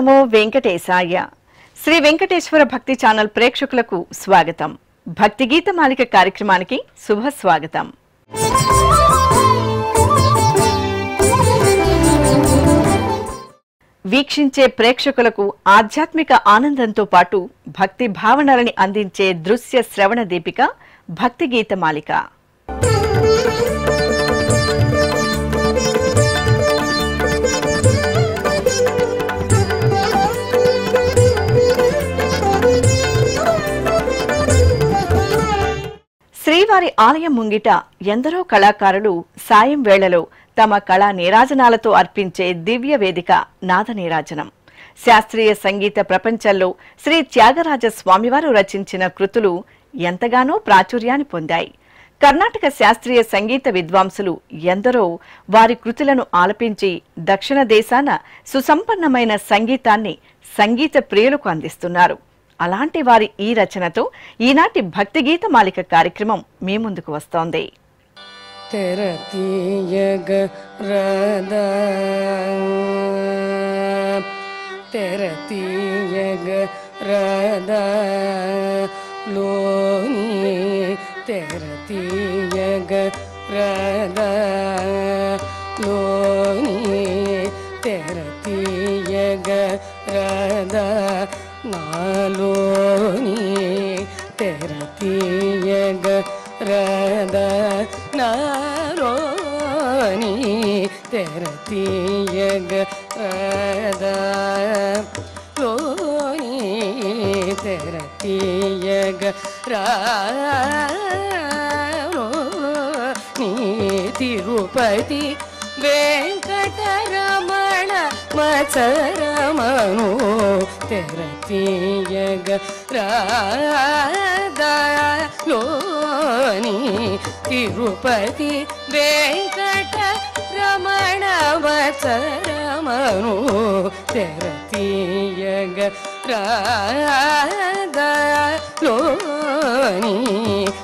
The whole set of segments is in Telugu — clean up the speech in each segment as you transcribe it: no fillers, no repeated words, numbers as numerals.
నమో వెంకటేశాయ. శ్రీ వెంకటేశ్వర భక్తి ఛానల్ ప్రేక్షకులకు స్వాగతం. భక్తి గీతమాలిక కార్యక్రమానికి శుభ స్వాగతం. వీక్షించే ప్రేక్షకులకు ఆధ్యాత్మిక ఆనందంతో పాటు భక్తి భావనలని అందించే దృశ్య శ్రవణ దీపిక భక్తి గీతమాలిక. శ్రీవారి ఆలయం ముంగిట ఎందరో కళాకారులు సాయం వేళలో తమ కళా నీరాజనాలతో అర్పించే దివ్య వేదిక నాద నీరాజనం. శాస్త్రీయ సంగీత ప్రపంచంలో శ్రీ త్యాగరాజ స్వామివారు రచించిన కృతులు ఎంతగానో ప్రాచుర్యాన్ని పొందాయి. కర్ణాటక శాస్త్రీయ సంగీత విద్వాంసులు ఎందరో వారి కృతులను ఆలపించి దక్షిణ దేశాన సుసంపన్నమైన సంగీతాన్ని సంగీత ప్రియులకు అందిస్తున్నారు. అలాంటి వారి ఈ రచనతో ఈనాటి భక్తి గీత మాలిక కార్యక్రమం మీ ముందుకు వస్తోంది. నాలోని తెరతీయగ రద నాలోని తెరతీయగ రద లోని తెరతీయగ రాని తిరుపతి వెంకటరమణ మచరమను తెరతీయగ రాధలోని తిరుపతి వెంకటరమణ మచరమను తెరతీయగ రాధలోని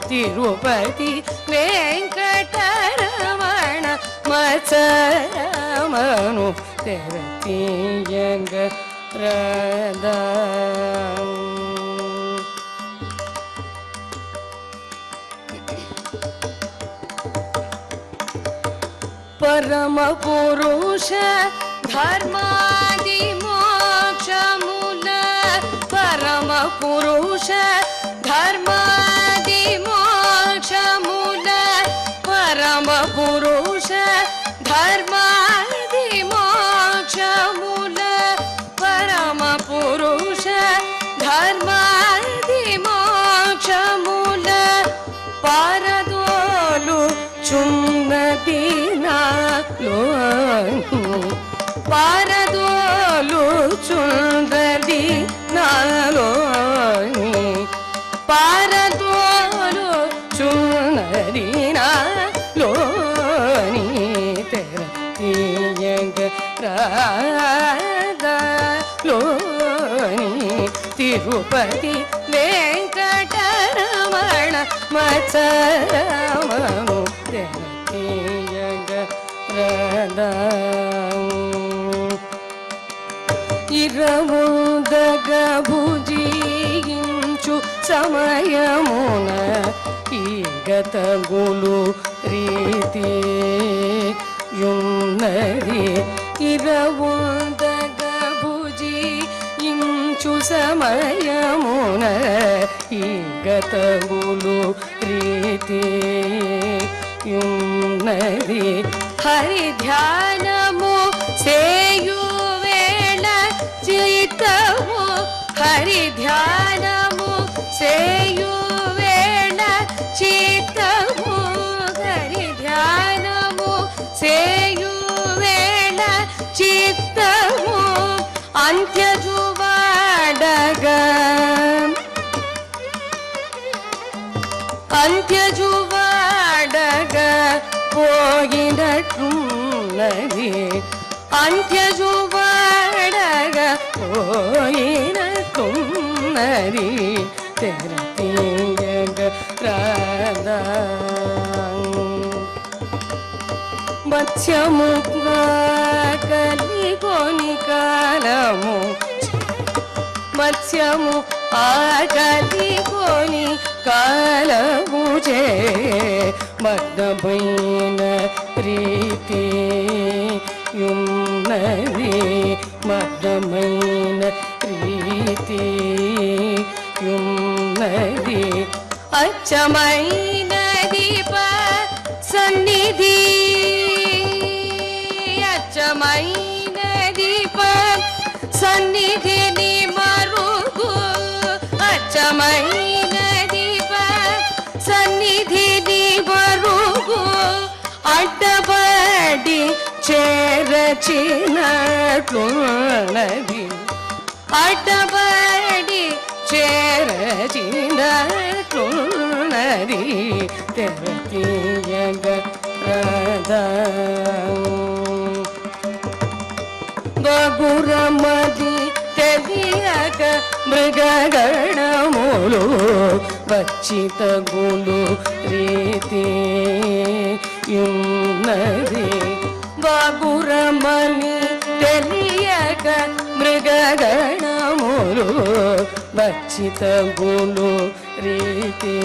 తిరుపతి వెంకటరమణ మచరమను తెరతీయగ రాధా. పరమ పురుష ధర్మాది మోక్షముల పరమ పురుష ధర్మాది మోక్షముల పరమ పురుష ధర్మాది మోక్షముల పరమ పురుష ధర్మాది మోక్షముల పారదోలు చున్నది నాలో పారదోలు చుందది నాలో పారదోలు చున్నది నాలోని తెరతీయగ రాధలోని తిరుపతి వెంకటరమణ మచరమను తెరతీయగ రాధా. ఇరముదగ భుజించు సమయమున ఈ గతగులు రీతి యున్నది ఇరముదగ భుజించు సమయమున ఈ గతగులు రీతి యున్నది హరి ధ్యానము చేయు వేళ చిత్తము హరి ధ్యానము చేయు వేళ చిత్తము హరి ధ్యానము చేయు వేళ చిత్తము అంత్యజువాడగ అంత్యజువాడగ పోయినట్లున్నది అంత్యజువాడగ పోయినట్లున్నది తెరతీయగ రాధా. మత్స్యముగా కలిగొని కాలము మత్స్యము ఆకలి కొని కాలముచే మగ్నమైన రీతి యున్నది మగ్నమైన రీతి యున్నది అచ్చమైన దీప సన్నిధి అచ్చమైన దీప సన్నిధిని మరుగు అచ్చమైన దీప సన్నిధిని మరుగు అడ్డబడి చేరచినట్లున్నది అడ్డబడి చేరచినట్లున్నది తెరతీయగ బగురమది తెలియక మృగగణములు వచ్చితగులు రీతి యున్నది బగురమని తెలియక మృగగణములు వచ్చితగులు రీతి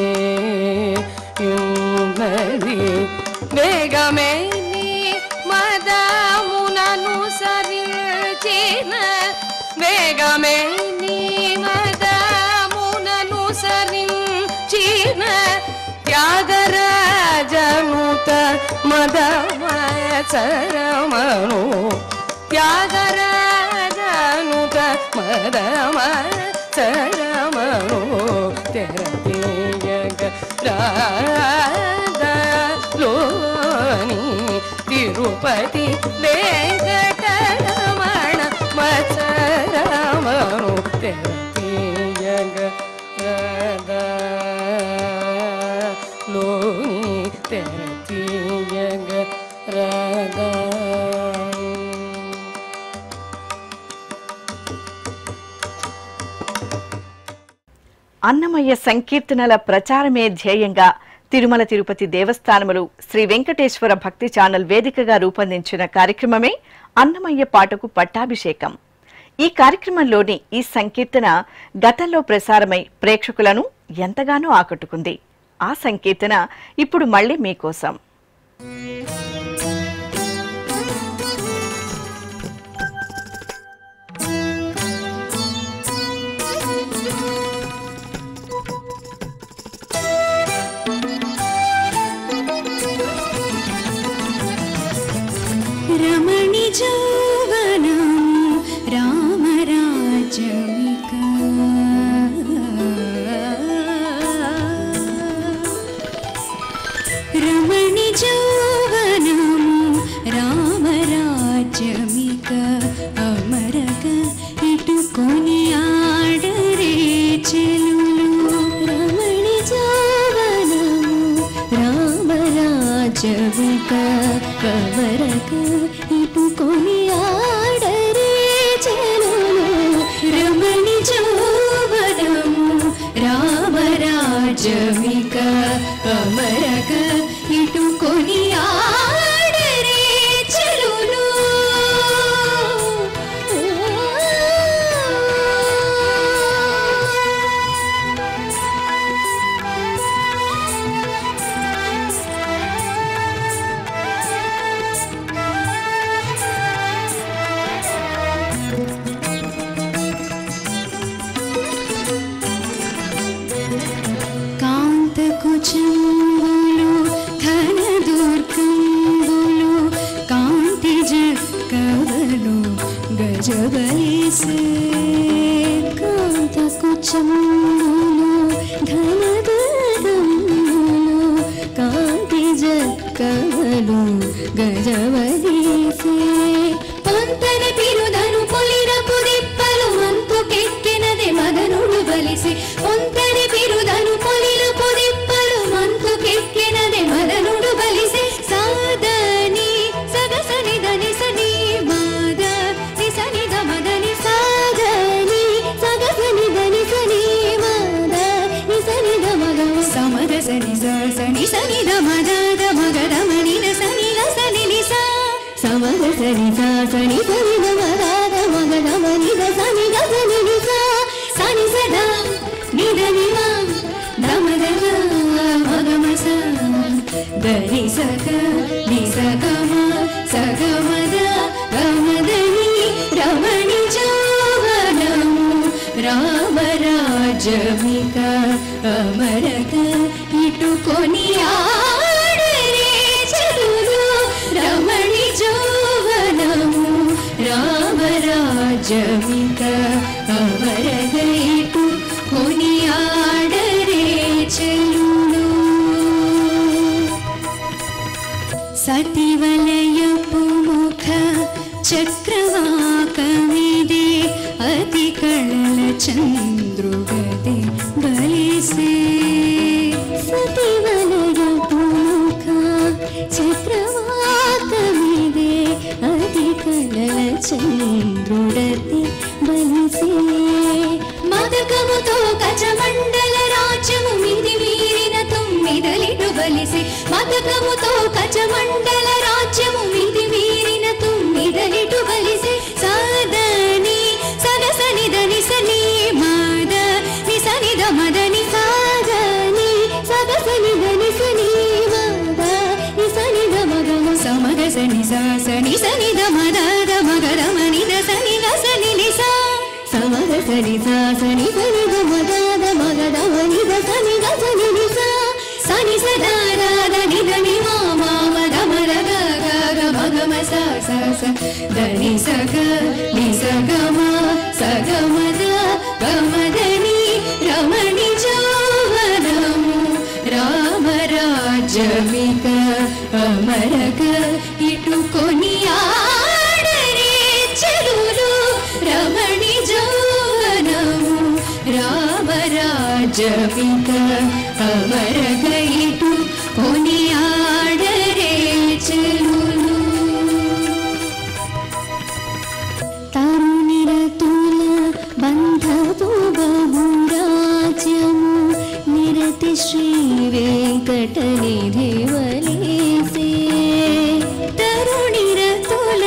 యున్నది వేగమే మదమునను సరిచిన వేగమే మదమునను సరించిన త్యాగరాజనుత మదమచరమను త్యాగరాజనుత మదమచరమను తెరతీయగ రాధలోని తిరుపతి వెంకటరమణ మచరమను తెరతీయగ రాధలోని తెరతీయగ రాధా అన్నమయ్య సంకీర్తనల ప్రచారమే ధ్యేయంగా తిరుమల తిరుపతి దేవస్థానములు శ్రీ వెంకటేశ్వర భక్తి ఛానల్ వేదికగా రూపొందించిన కార్యక్రమమే అన్నమయ్య పాటకు పట్టాభిషేకం. ఈ కార్యక్రమంలోని ఈ సంకీర్తన గతంలో ప్రసారమై ప్రేక్షకులను ఎంతగానో ఆకట్టుకుంది. ఆ సంకీర్తన ఇప్పుడు మళ్ళీ మీకోసం. రమణి జౌవనం రామరాజ్యమిక రమణి జౌవనం రామరాజ్యమిక అమరక ఇటుకొని ఆడరే చెలులు రమణి జౌవనం రామరాజ్యమిక కవరక ఇటుకొని ఆడరే చెలులు రమణి జౌవనము రామరాజ్యమిక కవరక ఇటుకొని ఆడరే చెలులు కాంతకుచంబులు ఘన దుర్గంబులు కాంతి జక్కవలు గజబలిసే కాంతకుచంబులు ఘన దుర్గంబులు కాంతి జక్కవలు గజబలిసే పంతన పిరుదను పొలిరపు దిప్పలు మంతుకెక్కినది మదనుడు బలిసి పొంతని పిరుదను పొలిరపు దిప్పలు మంతుకెక్కినది మదనుడు బలిసి సాదని సగసని దని సని మాద నిసని గమదని సాదని సగసని దని సని మాద నిసని గమగ సమద సని సని సని గమద గమగద మని సని సని నిసా సమద సని సని సని గమద గమగద మని సని గసని నిసా దని సగ ని సగమ సగమద గమదని రమణి జోవనము రామరాజమిక అమరక ఇటుకొని ఆడరే చలులు రమణి జోవనము రామరాజమిక అమరక ఇటుకొని ఆడరే చలులు సతివలయపు ముఖ చక్రవాకమిదే అతి కళల చంద్రుగదే బలిసే సతివలయపు ముఖ చక్రవాకమిదే అతి కళల చంద్రుడతే బలిసే మదకముతో గజమండల రాజ్యము మిది మీరిన తుమ్మిదలిటు బలిసే మదకముతో గజమండల రాజ్యము మిది మీరిన తుమ్మిదలిటు బలిసే సదని సగసని దని సని మద నిసని దమదని సదని సగసని దని సని మద నిసని దమగమ సమగసని సని సని దమద దమగరమని దసని గసని నిసా సమగసని సని సని దమద దమగరమని దసని గసని నిసా సని సదా దని దని మామ మగమర గగ మగమ స దని సగ ని సగమ సగమద గమదని రమణి జోవనము రామరాజమిక అమరక ఇటుకొని ఆడరే చలులు రమణి జోవనము రామరాజమిక అమరక ఇటుకొని ఆడరే చలులు తరుణిరతుల బంధపు బహురాజ్యము నిరతి శ్రీ వెంకటనిధి వలేసే తరుణిరతుల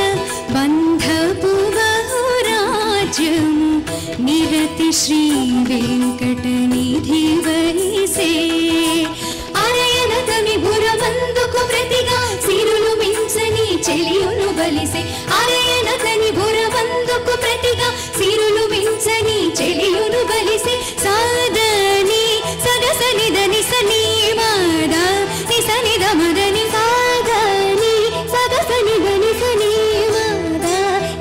బంధపు బహురాజ్యము నిరతి శ్రీ వెంకటనిధి వలేసే అరయనతమి బురబందుకు ప్రతిగా సిరులు మించని చెలియును బలిసే అరయనతని బురబందుకు ప్రతిగా సిరులు మించని చెలియును బలిసే సాదని సగసని దని సని మద నిసని దమదని సాదని సగసని దని సని మద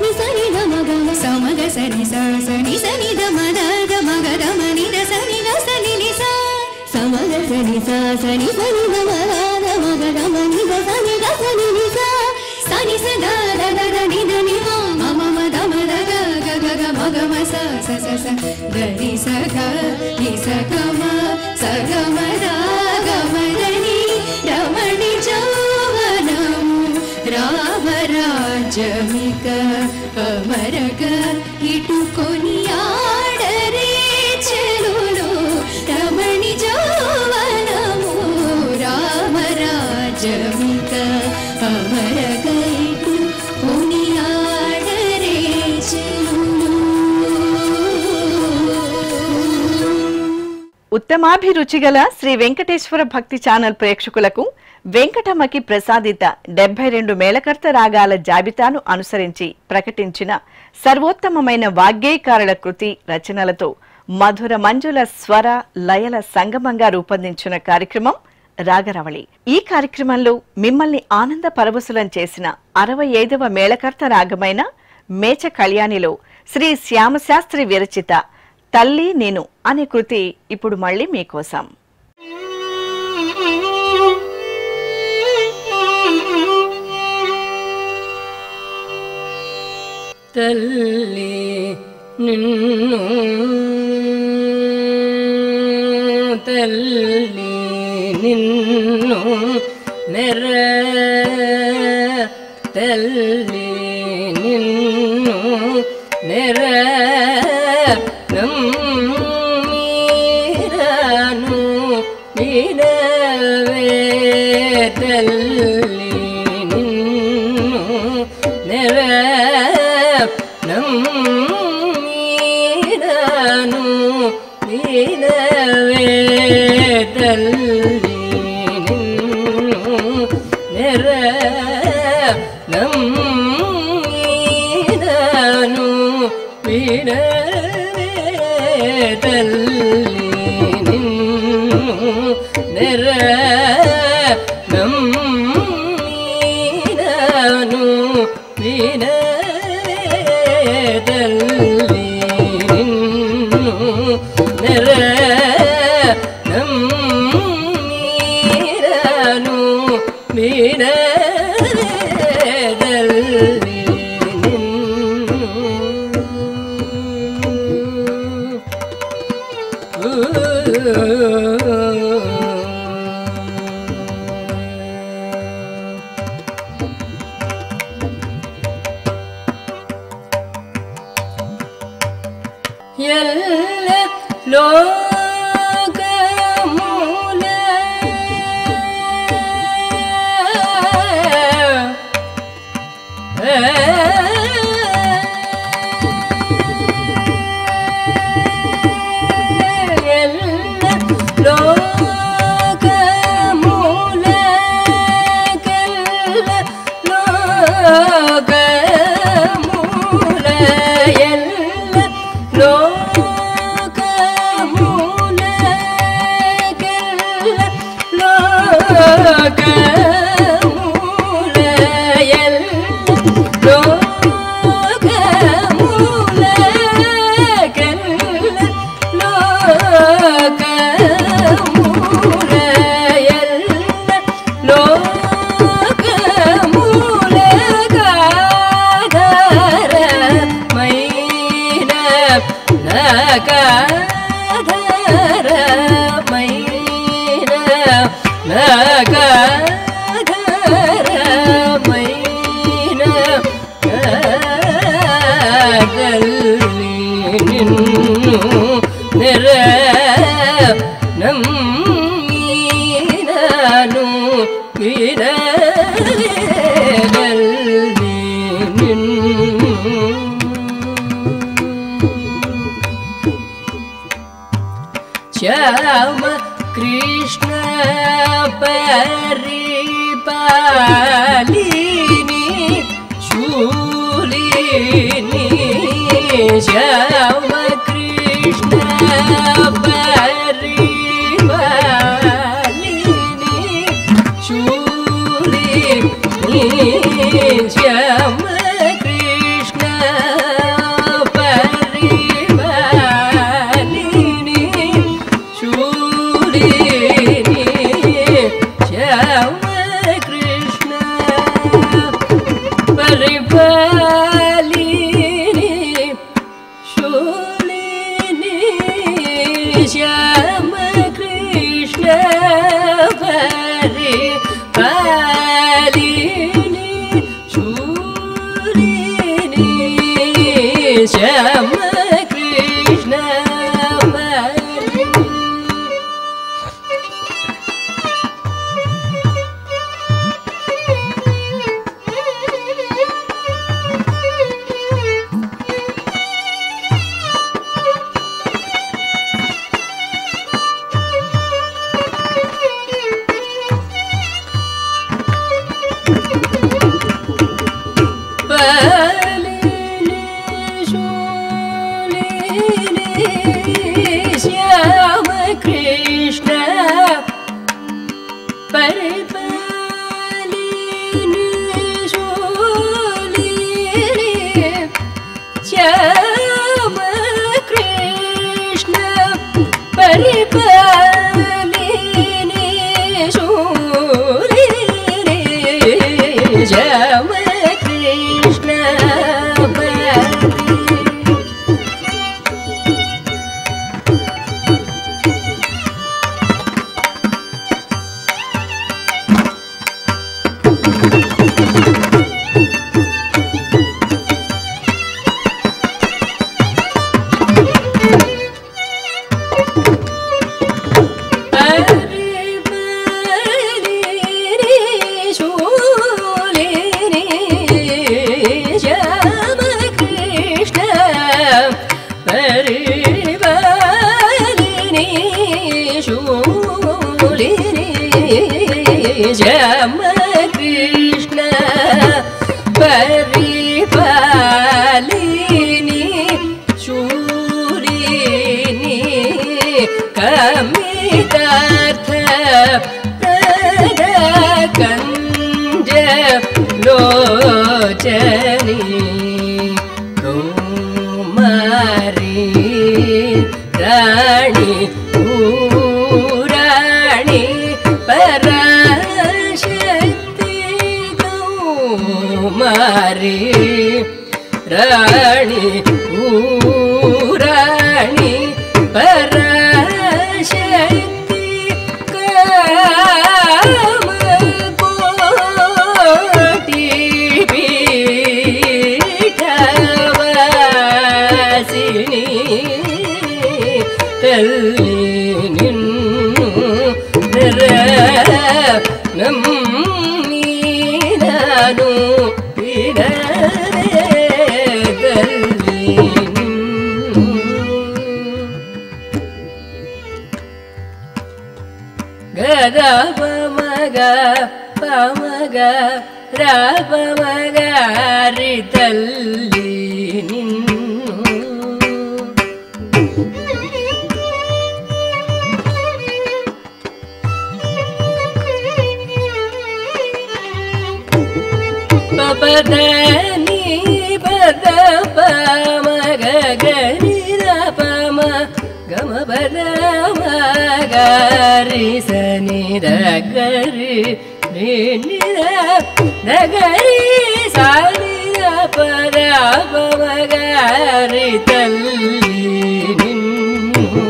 నిసని దమగమ సమగసని సని సని దమద దమగ దమని దసని గసని నిసా సమగసని సని సని దమద దమగ దమని దసని గసని నిసా సని సదా దని దని మమ దమద గగ గగ మగమ స దని సగ ని సగమ సగమద గమదని రమణి జోవనము రామరాజమిక అమరక ఇటుకొని ఆడరే చలులు రమణి జోవనము రామరాజమిక అమరక ఇటుకొని ఆడరే చలులు ఉత్తమాభిరుచిగల శ్రీ వెంకటేశ్వర భక్తి ఛానల్ ప్రేక్షకులకు వెంకటమ్మకి ప్రసాదిత 72 మేళకర్త రాగాల జాబితాను అనుసరించి ప్రకటించిన సర్వోత్తమమైన వాగ్గేయకారుల కృతి రచనలతో మధుర మంజుల స్వర లయల సంగమంగా రూపొందించిన కార్యక్రమం రాగరవళి. ఈ కార్యక్రమంలో మిమ్మల్ని ఆనంద పరవశులం చేసిన 65వ మేళకర్త రాగమైన మేచ కళ్యాణిలో శ్రీ శ్యామశాస్త్రి విరచిత తల్లి నేను అనే కృతి ఇప్పుడు మళ్ళీ మీకోసం. తల్లి నిన్ను తల్లి నిన్ను నెర తల్లి నిన్ను నెర నమ్మీరాను వినవే తల్లి నిన్ను నెర నమ్మీరాను వినవే తల్లి నిన్ను ನಮ್ಮೀನನು ವಿನಯದಲ್ಲಿ ನಿನ್ನು ನೆರ ನಮ್ಮೀನನು ವಿನಯದಲ್ಲಿ ಎಲ್ಲ ಲೋಕ ಮೂಲ श्याम कृष्ण परिपालिनी शूलिनी श्याम कृष्ण परिपालिनी शूलिनी श्याम कृष्ण श्याम कृष्ण परिपालिनी शूलिनी श्याम कृष्ण श्याम कृष्ण परिपालिनी शूलिनी श्याम कृष्ण परिपालिनी शूलिनी श्याम कृष्ण श्याम कृष्ण परिपालिनी शूलिनी कमितार्थ లోచని కుమారి రాణి ఊరాణి పరాశక్తి కుమారి రాణి ఊరాణి పరాశక్తి కామకోటి పీఠవాసిని తల్లి నిన్ను నమ్మినాను వినరే తల్లి నిన్ను. గద పమగ పమగ రాపమగారి తల్లి నిన్ను పదని పద పమగ గరి రపమ గమ పద మగరి సని దగరి నగరి సారి పద పమగరి తల్లి నిన్ను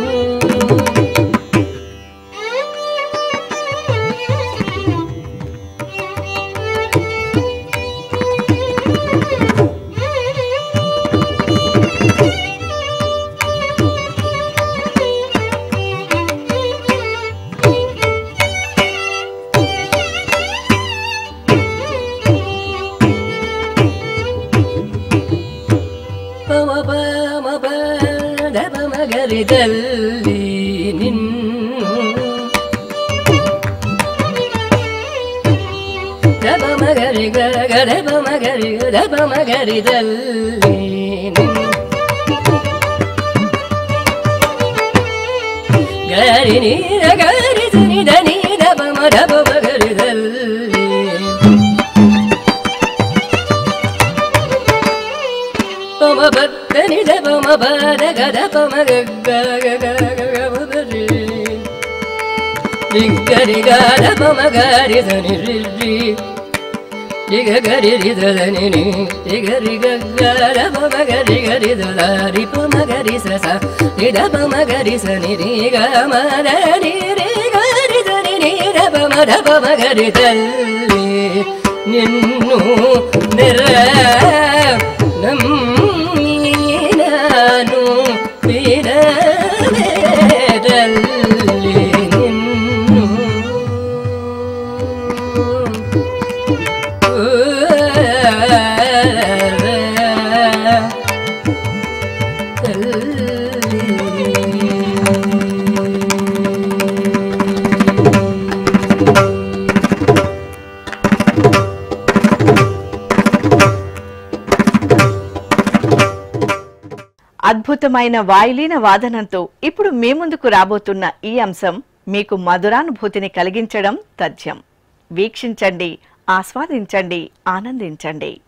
తల్లి నిన్ను దపమగరి గరపమగరి దపమగరి తల్లి నిన్ను గరి నీర గరి సని దని దపమ దపమగరి తల్లి పమ భక్తని దపమ పద గదపమ గరి రిగరి గదపమ గరి సని రి రిగ గరి రిదని రిగరి గదపమ గరి గరి దరి పమ గరి సస రిదపమ గరి సని రిగ మదని రిగరి సని నిరపమ దపమ గరి తల్లి నిన్ను నమ్మినాను వినరే తల్లి నిన్ను అద్భుతమైన వాయులీన వాదనంతో ఇప్పుడు మీ ముందుకు రాబోతున్న ఈ అంశం మీకు మధురానుభూతిని కలిగించడం తథ్యం. వీక్షించండి, ఆస్వాదించండి, ఆనందించండి.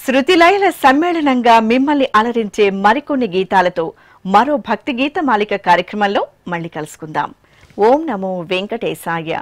శృతిలయల సమ్మేళనంగా మిమ్మల్ని అలరించే మరికొన్ని గీతాలతో మరో భక్తి గీత మాలిక కార్యక్రమంలో మళ్ళీ కలుసుకుందాం. ఓం నమో వెంకటేశాయ.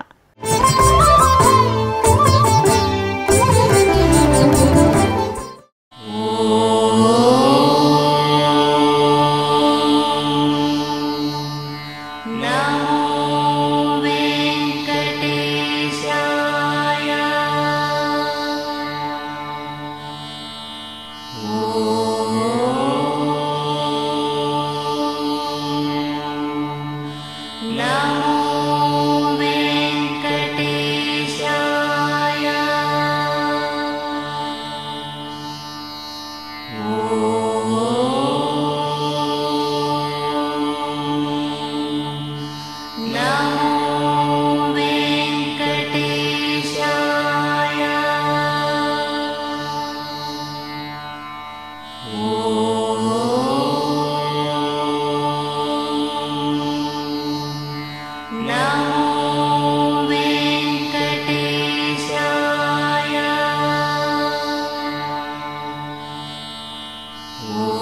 ఓ